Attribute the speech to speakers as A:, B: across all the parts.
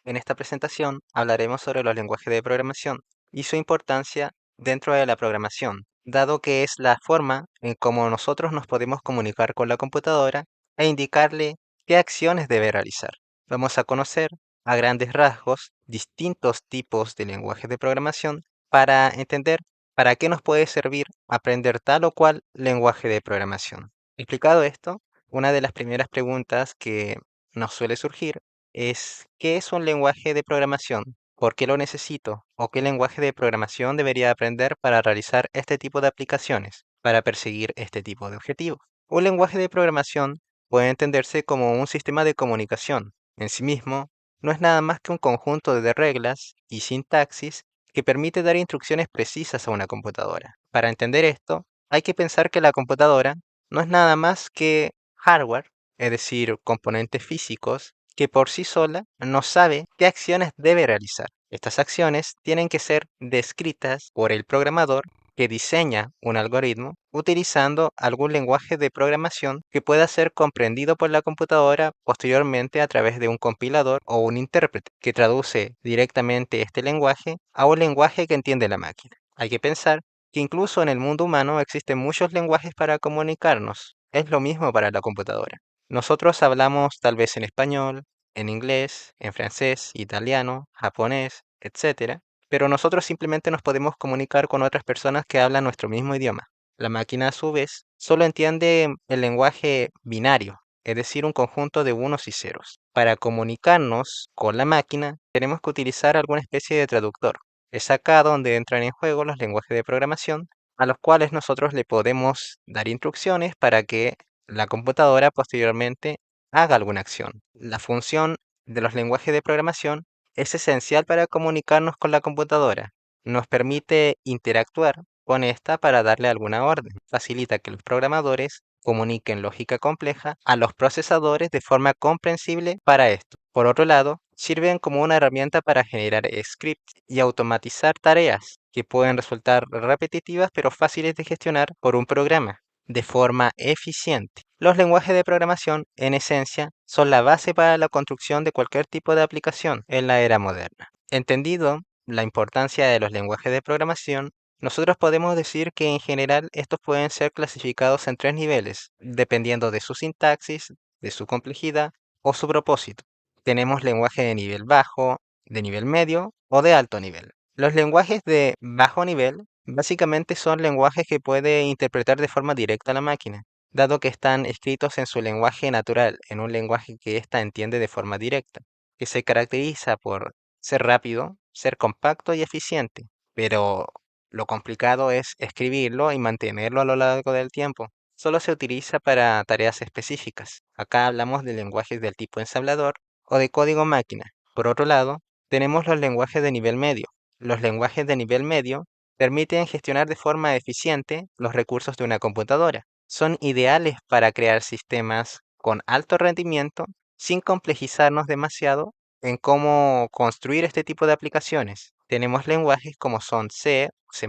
A: En esta presentación hablaremos sobre los lenguajes de programación y su importancia dentro de la programación, dado que es la forma en cómo nosotros nos podemos comunicar con la computadora e indicarle qué acciones debe realizar. Vamos a conocer a grandes rasgos distintos tipos de lenguajes de programación para entender para qué nos puede servir aprender tal o cual lenguaje de programación. Explicado esto, una de las primeras preguntas que nos suele surgir es ¿qué es un lenguaje de programación? ¿Por qué lo necesito? ¿O qué lenguaje de programación debería aprender para realizar este tipo de aplicaciones, para perseguir este tipo de objetivos? Un lenguaje de programación puede entenderse como un sistema de comunicación. En sí mismo, no es nada más que un conjunto de reglas y sintaxis que permite dar instrucciones precisas a una computadora. Para entender esto, hay que pensar que la computadora no es nada más que hardware, es decir, componentes físicos que por sí sola no sabe qué acciones debe realizar. Estas acciones tienen que ser descritas por el programador que diseña un algoritmo utilizando algún lenguaje de programación que pueda ser comprendido por la computadora posteriormente a través de un compilador o un intérprete que traduce directamente este lenguaje a un lenguaje que entiende la máquina. Hay que pensar que incluso en el mundo humano existen muchos lenguajes para comunicarnos. Es lo mismo para la computadora. Nosotros hablamos tal vez en español, en inglés, en francés, italiano, japonés, etcétera, pero nosotros simplemente nos podemos comunicar con otras personas que hablan nuestro mismo idioma. La máquina, a su vez, solo entiende el lenguaje binario, es decir, un conjunto de unos y ceros. Para comunicarnos con la máquina, tenemos que utilizar alguna especie de traductor. Es acá donde entran en juego los lenguajes de programación, a los cuales nosotros le podemos dar instrucciones para que la computadora posteriormente haga alguna acción. La función de los lenguajes de programación es esencial para comunicarnos con la computadora. Nos permite interactuar con esta para darle alguna orden. Facilita que los programadores comuniquen lógica compleja a los procesadores de forma comprensible para esto. Por otro lado, sirven como una herramienta para generar scripts y automatizar tareas que pueden resultar repetitivas pero fáciles de gestionar por un programa de forma eficiente. Los lenguajes de programación, en esencia, son la base para la construcción de cualquier tipo de aplicación en la era moderna. Entendido la importancia de los lenguajes de programación, nosotros podemos decir que en general estos pueden ser clasificados en tres niveles, dependiendo de su sintaxis, de su complejidad o su propósito. Tenemos lenguaje de nivel bajo, de nivel medio o de alto nivel. Los lenguajes de bajo nivel básicamente son lenguajes que puede interpretar de forma directa la máquina, dado que están escritos en su lenguaje natural, en un lenguaje que ésta entiende de forma directa, que se caracteriza por ser rápido, ser compacto y eficiente, pero lo complicado es escribirlo y mantenerlo a lo largo del tiempo. Solo se utiliza para tareas específicas. Acá hablamos de lenguajes del tipo ensamblador o de código máquina. Por otro lado, tenemos los lenguajes de nivel medio. Los lenguajes de nivel medio permiten gestionar de forma eficiente los recursos de una computadora. Son ideales para crear sistemas con alto rendimiento sin complejizarnos demasiado en cómo construir este tipo de aplicaciones. Tenemos lenguajes como son C, C++.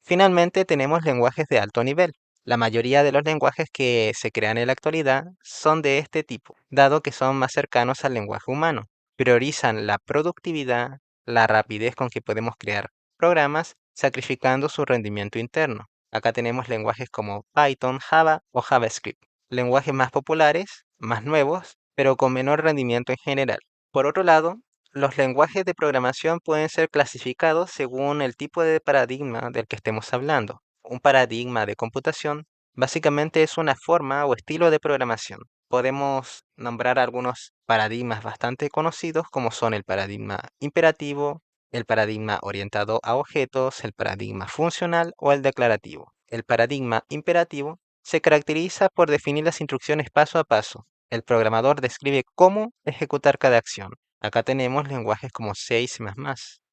A: Finalmente tenemos lenguajes de alto nivel. La mayoría de los lenguajes que se crean en la actualidad son de este tipo, dado que son más cercanos al lenguaje humano. Priorizan la productividad, la rapidez con que podemos crear programas, sacrificando su rendimiento interno. Acá tenemos lenguajes como Python, Java o JavaScript. Lenguajes más populares, más nuevos, pero con menor rendimiento en general. Por otro lado, los lenguajes de programación pueden ser clasificados según el tipo de paradigma del que estemos hablando. Un paradigma de computación básicamente es una forma o estilo de programación. Podemos nombrar algunos paradigmas bastante conocidos como son el paradigma imperativo, el paradigma orientado a objetos, el paradigma funcional o el declarativo. El paradigma imperativo se caracteriza por definir las instrucciones paso a paso. El programador describe cómo ejecutar cada acción. Acá tenemos lenguajes como C y C++.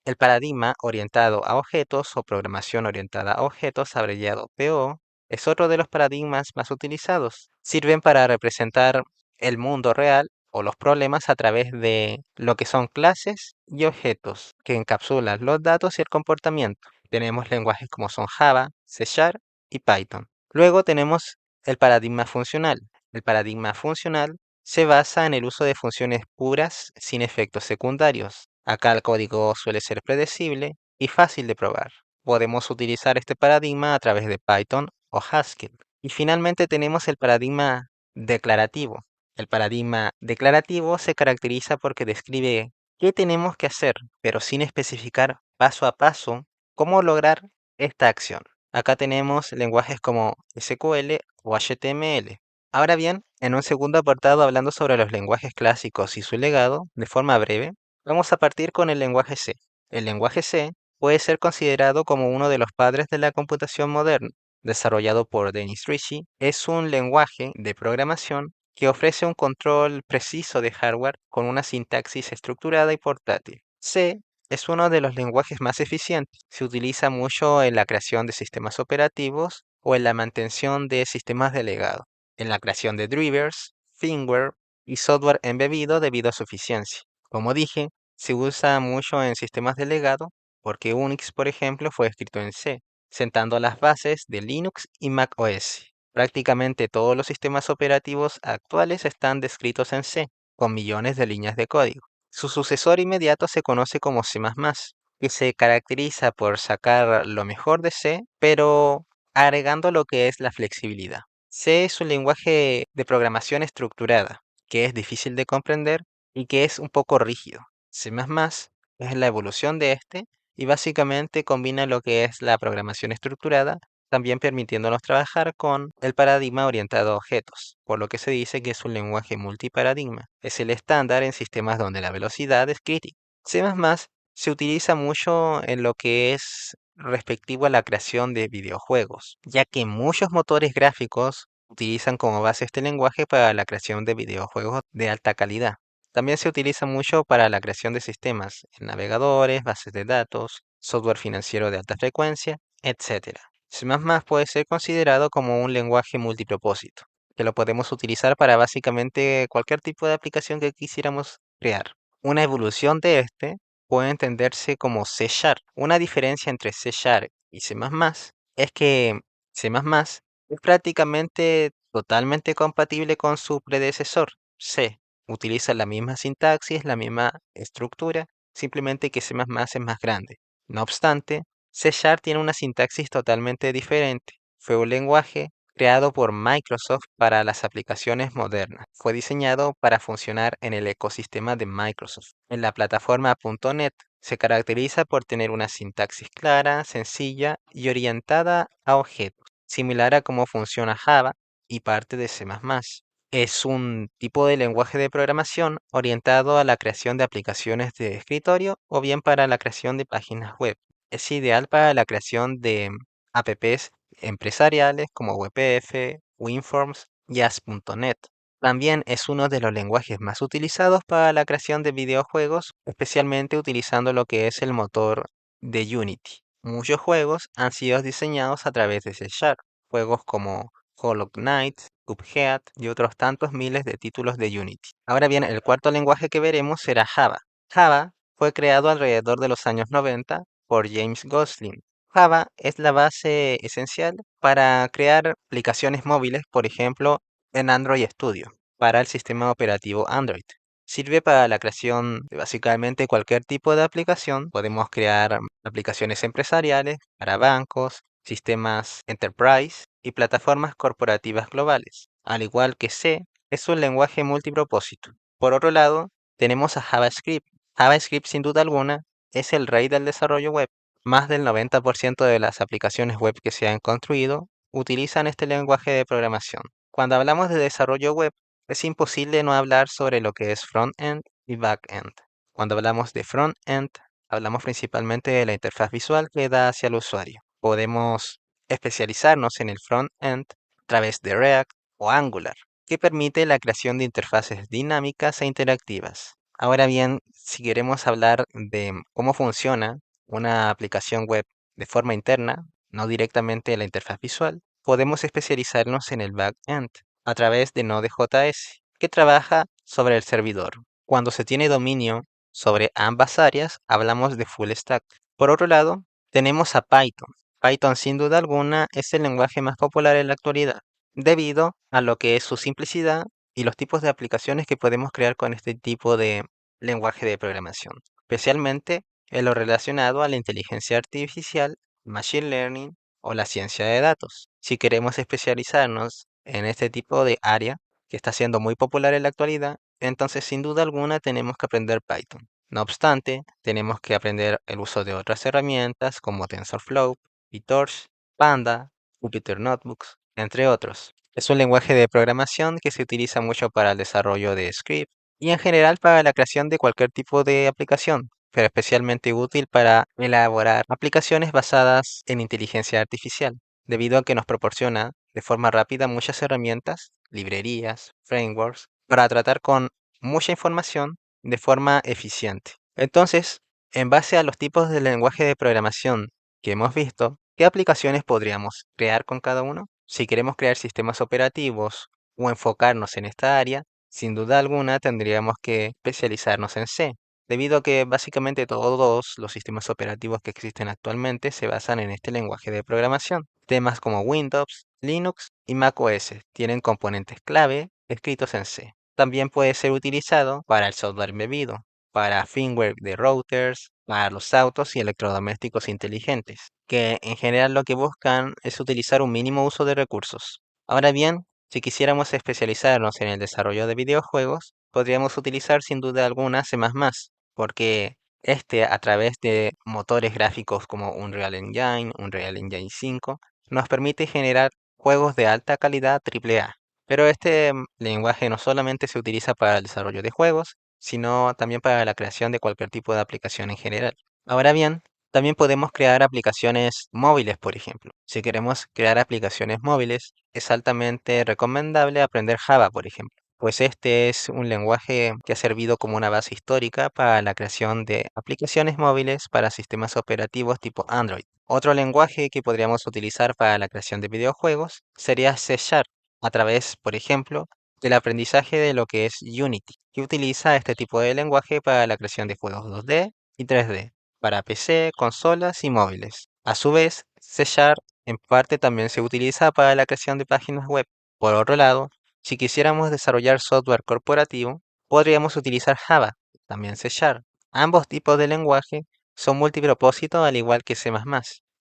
A: El paradigma orientado a objetos o programación orientada a objetos, abreviado PO, es otro de los paradigmas más utilizados. Sirven para representar el mundo real o los problemas a través de lo que son clases y objetos que encapsulan los datos y el comportamiento. Tenemos lenguajes como son Java, C Sharp y Python. Luego tenemos el paradigma funcional. El paradigma funcional se basa en el uso de funciones puras sin efectos secundarios. Acá el código suele ser predecible y fácil de probar. Podemos utilizar este paradigma a través de Python o Haskell. Y finalmente tenemos el paradigma declarativo. El paradigma declarativo se caracteriza porque describe qué tenemos que hacer, pero sin especificar paso a paso cómo lograr esta acción. Acá tenemos lenguajes como SQL o HTML. Ahora bien, en un segundo apartado hablando sobre los lenguajes clásicos y su legado, de forma breve, vamos a partir con el lenguaje C. El lenguaje C puede ser considerado como uno de los padres de la computación moderna. Desarrollado por Dennis Ritchie, es un lenguaje de programación que ofrece un control preciso de hardware con una sintaxis estructurada y portátil. C es uno de los lenguajes más eficientes. Se utiliza mucho en la creación de sistemas operativos o en la mantención de sistemas de legado, en la creación de drivers, firmware y software embebido debido a su eficiencia. Como dije, se usa mucho en sistemas de legado porque Unix, por ejemplo, fue escrito en C, sentando las bases de Linux y Mac OS. Prácticamente todos los sistemas operativos actuales están descritos en C, con millones de líneas de código. Su sucesor inmediato se conoce como C++, que se caracteriza por sacar lo mejor de C, pero agregando lo que es la flexibilidad. C es un lenguaje de programación estructurada, que es difícil de comprender y que es un poco rígido. C++ es la evolución de este y básicamente combina lo que es la programación estructurada, también permitiéndonos trabajar con el paradigma orientado a objetos, por lo que se dice que es un lenguaje multiparadigma. Es el estándar en sistemas donde la velocidad es crítica. C++ se utiliza mucho en lo que es respectivo a la creación de videojuegos, ya que muchos motores gráficos utilizan como base este lenguaje para la creación de videojuegos de alta calidad. También se utiliza mucho para la creación de sistemas en navegadores, bases de datos, software financiero de alta frecuencia, etc. C++ puede ser considerado como un lenguaje multipropósito, que lo podemos utilizar para básicamente cualquier tipo de aplicación que quisiéramos crear. Una evolución de este puede entenderse como C Sharp. Una diferencia entre C Sharp y C++ es que C++ es prácticamente totalmente compatible con su predecesor, C. Utiliza la misma sintaxis, la misma estructura, simplemente que C++ es más grande. No obstante, C Sharp tiene una sintaxis totalmente diferente. Fue un lenguaje creado por Microsoft para las aplicaciones modernas. Fue diseñado para funcionar en el ecosistema de Microsoft. En la plataforma .NET se caracteriza por tener una sintaxis clara, sencilla y orientada a objetos, similar a cómo funciona Java y parte de C++. Es un tipo de lenguaje de programación orientado a la creación de aplicaciones de escritorio o bien para la creación de páginas web. Es ideal para la creación de apps empresariales como WPF, WinForms y AS.NET. También es uno de los lenguajes más utilizados para la creación de videojuegos, especialmente utilizando lo que es el motor de Unity. Muchos juegos han sido diseñados a través de C Sharp, juegos como Hollow Knight, Cuphead y otros tantos miles de títulos de Unity. Ahora bien, el cuarto lenguaje que veremos será Java. Java fue creado alrededor de los años 90 por James Gosling. Java es la base esencial para crear aplicaciones móviles, por ejemplo, en Android Studio, para el sistema operativo Android. Sirve para la creación de básicamente cualquier tipo de aplicación. Podemos crear aplicaciones empresariales para bancos, sistemas enterprise y plataformas corporativas globales. Al igual que C, es un lenguaje multipropósito. Por otro lado, tenemos a JavaScript. JavaScript, sin duda alguna, es el rey del desarrollo web. Más del 90% de las aplicaciones web que se han construido utilizan este lenguaje de programación. Cuando hablamos de desarrollo web, es imposible no hablar sobre lo que es front-end y back-end. Cuando hablamos de front-end, hablamos principalmente de la interfaz visual que da hacia el usuario. Podemos especializarnos en el front-end a través de React o Angular, que permite la creación de interfaces dinámicas e interactivas. Ahora bien, si queremos hablar de cómo funciona una aplicación web de forma interna, no directamente en la interfaz visual, podemos especializarnos en el back-end a través de Node.js, que trabaja sobre el servidor. Cuando se tiene dominio sobre ambas áreas, hablamos de full stack. Por otro lado, tenemos a Python. Python, sin duda alguna, es el lenguaje más popular en la actualidad, debido a lo que es su simplicidad y los tipos de aplicaciones que podemos crear con este tipo de lenguaje de programación, especialmente en lo relacionado a la inteligencia artificial, machine learning o la ciencia de datos. Si queremos especializarnos en este tipo de área que está siendo muy popular en la actualidad, entonces sin duda alguna tenemos que aprender Python. No obstante, tenemos que aprender el uso de otras herramientas como TensorFlow, PyTorch, Panda, Jupyter Notebooks, entre otros. Es un lenguaje de programación que se utiliza mucho para el desarrollo de script y en general para la creación de cualquier tipo de aplicación, pero especialmente útil para elaborar aplicaciones basadas en inteligencia artificial, debido a que nos proporciona de forma rápida muchas herramientas, librerías, frameworks, para tratar con mucha información de forma eficiente. Entonces, en base a los tipos de lenguaje de programación que hemos visto, ¿qué aplicaciones podríamos crear con cada uno? Si queremos crear sistemas operativos o enfocarnos en esta área, sin duda alguna tendríamos que especializarnos en C, debido a que básicamente todos los sistemas operativos que existen actualmente se basan en este lenguaje de programación. Temas como Windows, Linux y macOS tienen componentes clave escritos en C. También puede ser utilizado para el software embebido, para firmware de routers, para los autos y electrodomésticos inteligentes, que en general lo que buscan es utilizar un mínimo uso de recursos. Ahora bien, si quisiéramos especializarnos en el desarrollo de videojuegos, podríamos utilizar sin duda alguna C++, porque este a través de motores gráficos como Unreal Engine, Unreal Engine 5, nos permite generar juegos de alta calidad AAA. Pero este lenguaje no solamente se utiliza para el desarrollo de juegos, sino también para la creación de cualquier tipo de aplicación en general. Ahora bien, también podemos crear aplicaciones móviles, por ejemplo. Si queremos crear aplicaciones móviles, es altamente recomendable aprender Java, por ejemplo, pues este es un lenguaje que ha servido como una base histórica para la creación de aplicaciones móviles para sistemas operativos tipo Android. Otro lenguaje que podríamos utilizar para la creación de videojuegos sería C Sharp, a través, por ejemplo, del aprendizaje de lo que es Unity, que utiliza este tipo de lenguaje para la creación de juegos 2D y 3D, para PC, consolas y móviles. A su vez, C Sharp en parte también se utiliza para la creación de páginas web. Por otro lado, si quisiéramos desarrollar software corporativo, podríamos utilizar Java, también C Sharp. Ambos tipos de lenguaje son multipropósito al igual que C++.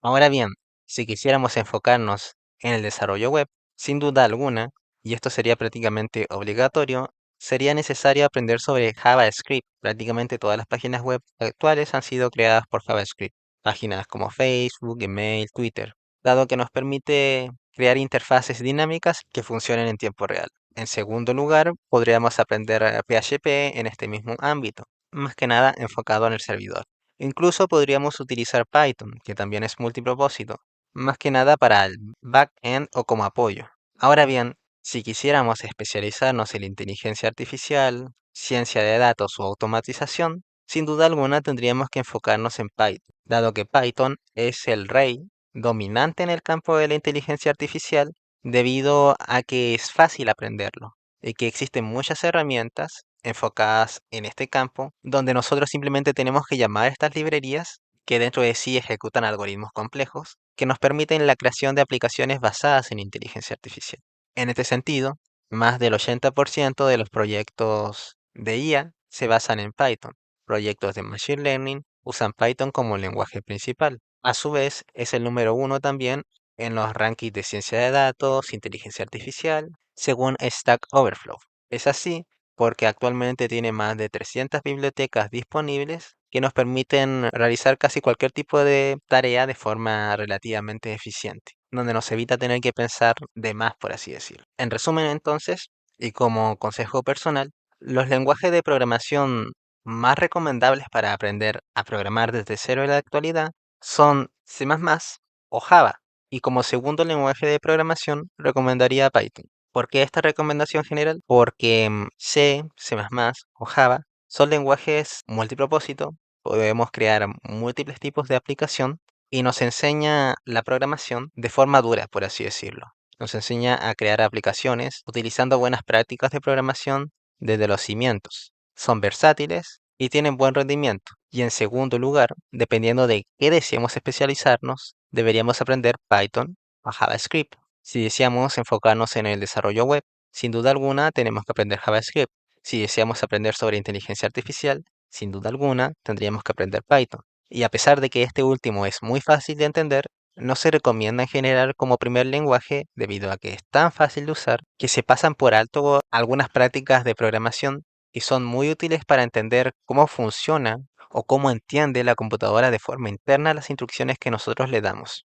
A: Ahora bien, si quisiéramos enfocarnos en el desarrollo web, sin duda alguna, y esto sería prácticamente obligatorio, sería necesario aprender sobre JavaScript. Prácticamente todas las páginas web actuales han sido creadas por JavaScript. Páginas como Facebook, Gmail, Twitter, dado que nos permite crear interfaces dinámicas que funcionen en tiempo real. En segundo lugar, podríamos aprender PHP en este mismo ámbito, más que nada enfocado en el servidor. Incluso podríamos utilizar Python, que también es multipropósito, más que nada para el back-end o como apoyo. Ahora bien, si quisiéramos especializarnos en la inteligencia artificial, ciencia de datos o automatización, sin duda alguna tendríamos que enfocarnos en Python, dado que Python es el rey dominante en el campo de la inteligencia artificial debido a que es fácil aprenderlo y que existen muchas herramientas enfocadas en este campo donde nosotros simplemente tenemos que llamar a estas librerías que dentro de sí ejecutan algoritmos complejos que nos permiten la creación de aplicaciones basadas en inteligencia artificial. En este sentido, más del 80% de los proyectos de IA se basan en Python. Proyectos de Machine Learning usan Python como lenguaje principal. A su vez, es el número uno también en los rankings de ciencia de datos, inteligencia artificial, según Stack Overflow. Es así porque actualmente tiene más de 300 bibliotecas disponibles que nos permiten realizar casi cualquier tipo de tarea de forma relativamente eficiente, donde nos evita tener que pensar de más, por así decirlo. En resumen, entonces, y como consejo personal, los lenguajes de programación más recomendables para aprender a programar desde cero en la actualidad son C++ o Java, y como segundo lenguaje de programación recomendaría Python. ¿Por qué esta recomendación general? Porque C, C++ o Java son lenguajes multipropósito, podemos crear múltiples tipos de aplicación y nos enseña la programación de forma dura, por así decirlo. Nos enseña a crear aplicaciones utilizando buenas prácticas de programación desde los cimientos. Son versátiles y tienen buen rendimiento. Y en segundo lugar, dependiendo de qué deseemos especializarnos, deberíamos aprender Python o JavaScript. Si deseamos enfocarnos en el desarrollo web, Sin duda alguna, tenemos que aprender JavaScript. Si deseamos aprender sobre inteligencia artificial, sin duda alguna, tendríamos que aprender Python. Y a pesar de que este último es muy fácil de entender, no se recomienda en general como primer lenguaje debido a que es tan fácil de usar que se pasan por alto algunas prácticas de programación que son muy útiles para entender cómo funciona o cómo entiende la computadora de forma interna las instrucciones que nosotros le damos.